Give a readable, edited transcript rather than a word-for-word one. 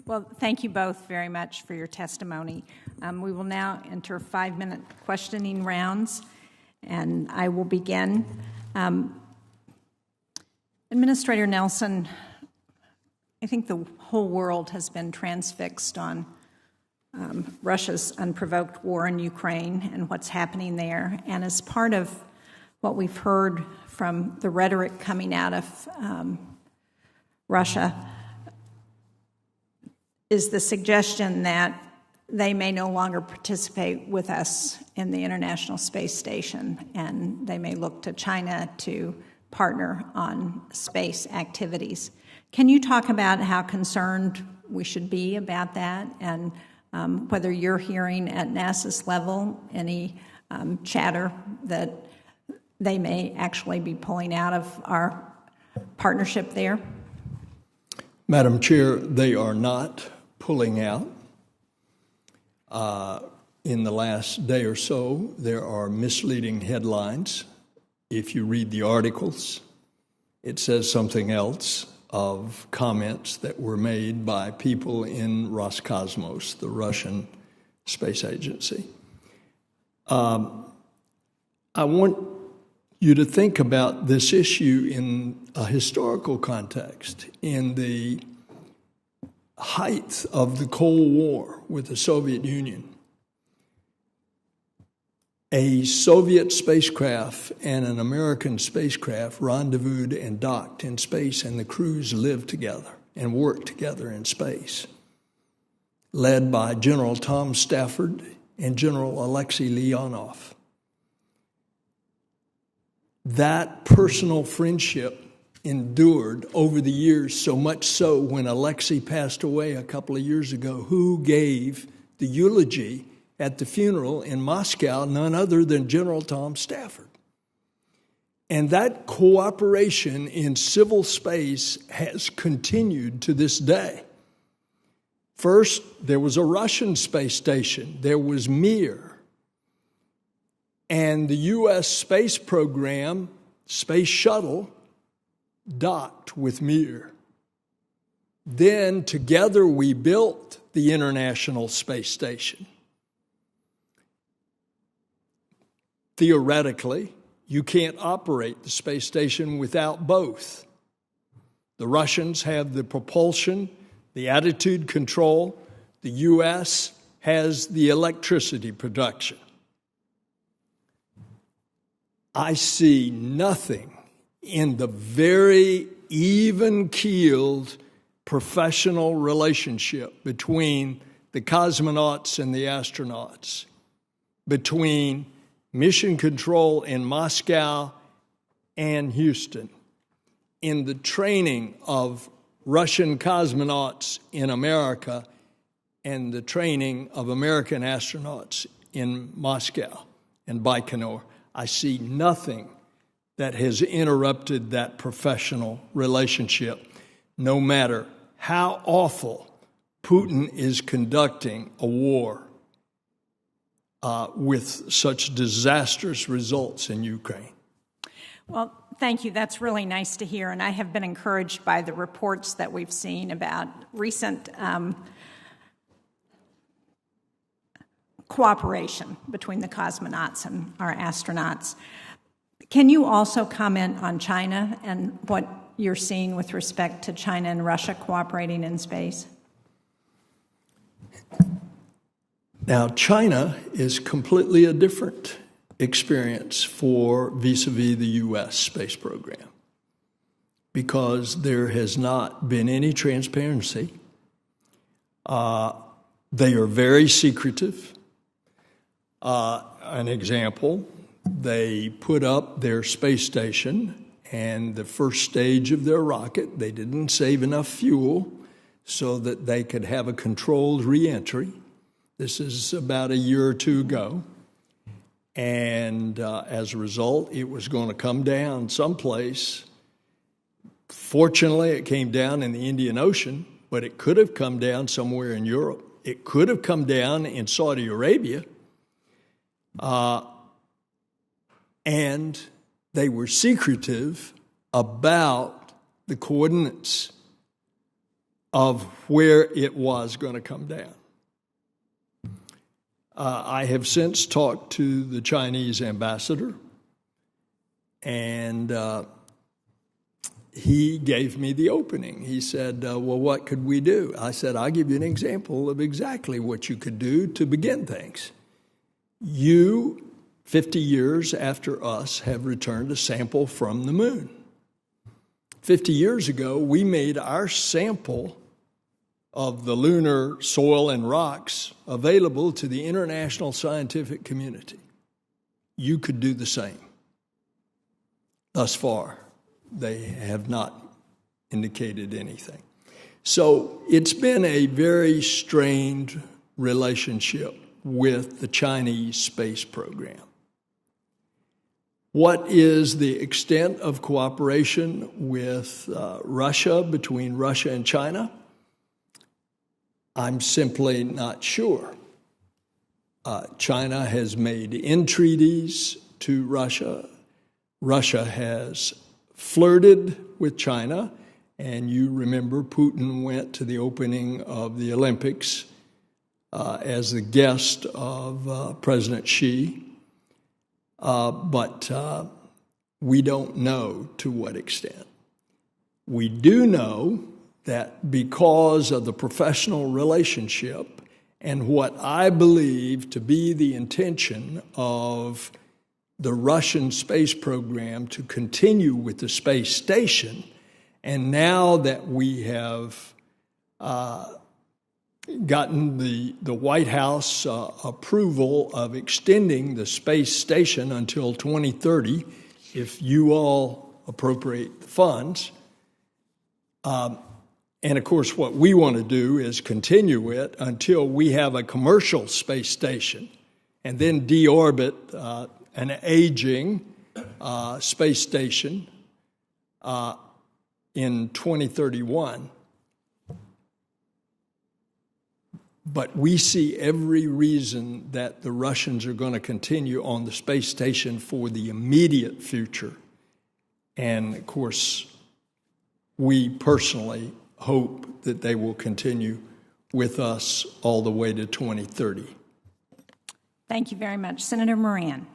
Well, thank you both very much for your testimony. We will now enter 5-minute questioning rounds, and I will begin. Administrator Nelson, I think the whole world has been transfixed on Russia's unprovoked war in Ukraine and what's happening there. And as part of what we've heard from the rhetoric coming out of Russia is the suggestion that they may no longer participate with us in the International Space Station, and they may look to China to partner on space activities. Can you talk about how concerned we should be about that, and whether you're hearing at NASA's level any chatter that they may actually be pulling out of our partnership there? Madam Chair, they are not pulling out. In the last day or so, there are misleading headlines. If you read the articles, it says something else of comments that were made by people in Roscosmos, the Russian space agency. I want you to think about this issue in a historical context. In the height of the Cold War with the Soviet Union, a Soviet spacecraft and an American spacecraft rendezvoused and docked in space, and the crews lived together and worked together in space, led by General Tom Stafford and General Alexei Leonov. That personal friendship endured over the years, so much so when Alexei passed away a couple of years ago, who gave the eulogy at the funeral in Moscow? None other than General Tom Stafford. And that cooperation in civil space has continued to this day. First, there was a Russian space station. There was Mir. And the U.S. space program, Space Shuttle, docked with Mir. Then together we built the International Space Station. Theoretically, you can't operate the space station without both. The Russians have the propulsion, the attitude control. The U.S. has the electricity production. I see nothing in the very even-keeled professional relationship between the cosmonauts and the astronauts, between mission control in Moscow and Houston, in the training of Russian cosmonauts in America and the training of American astronauts in Moscow and Baikonur. I see nothing that has interrupted that professional relationship, no matter how awful Putin is conducting a war with such disastrous results in Ukraine. Well, thank you. That's really nice to hear. And I have been encouraged by the reports that we've seen about recent cooperation between the cosmonauts and our astronauts. Can you also comment on China and what you're seeing with respect to China and Russia cooperating in space? Now, China is completely a different experience for vis-a-vis the U.S. space program because there has not been any transparency. They are very secretive. An example, they put up their space station and the first stage of their rocket, they didn't save enough fuel so that they could have a controlled reentry. This is about a year or two ago. And as a result, it was going to come down someplace. Fortunately, it came down in the Indian Ocean, but it could have come down somewhere in Europe. It could have come down in Saudi Arabia. And they were secretive about the coordinates of where it was going to come down. I have since talked to the Chinese ambassador, and he gave me the opening. He said, well, what could we do? I said, I'll give you an example of exactly what you could do to begin things. You, 50 years after us, have returned a sample from the moon. 50 years ago, we made our sample of the lunar soil and rocks available to the international scientific community. You could do the same. Thus far, they have not indicated anything. So it's been a very strained relationship with the Chinese space program. What is the extent of cooperation with Russia, between Russia and China? I'm simply not sure. China has made entreaties to Russia. Russia has flirted with China, and you remember Putin went to the opening of the Olympics as the guest of President Xi. But we don't know to what extent. We do know that because of the professional relationship and what I believe to be the intention of the Russian space program to continue with the space station, and now that we have gotten the White House approval of extending the space station until 2030, if you all appropriate the funds. And of course, what we want to do is continue it until we have a commercial space station and then deorbit an aging space station in 2031. But we see every reason that the Russians are going to continue on the space station for the immediate future. And of course, we personally hope that they will continue with us all the way to 2030. Thank you very much. Senator Moran.